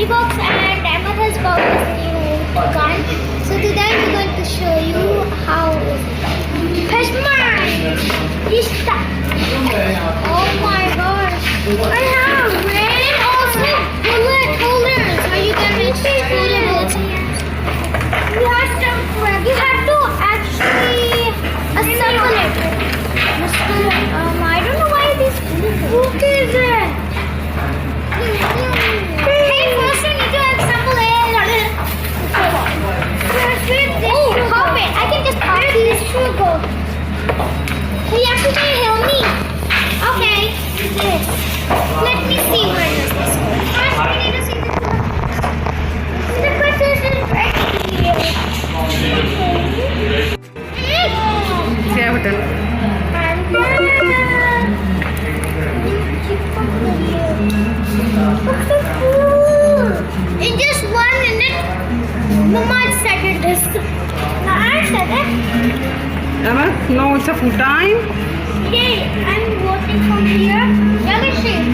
box and Ahmed has bought this new gun. So today we're going to show you how fetch mine. Oh my gosh. I have red also bullet holders where you can make bullets. You have to actually assemble it. I don't know why this book is there. Hey, first we need to assemble it. Oh, pop it. I can just pop it. This should go. So you actually help me. Okay. Yes. Let me see where does this go. First we need to see this one. The question is right here. Yeah, but And Look so cool. In just 1 minute, Mama said it is. No, I said it. Ahmed, no, it's a full time. Yay, I'm watching from here. Let me see.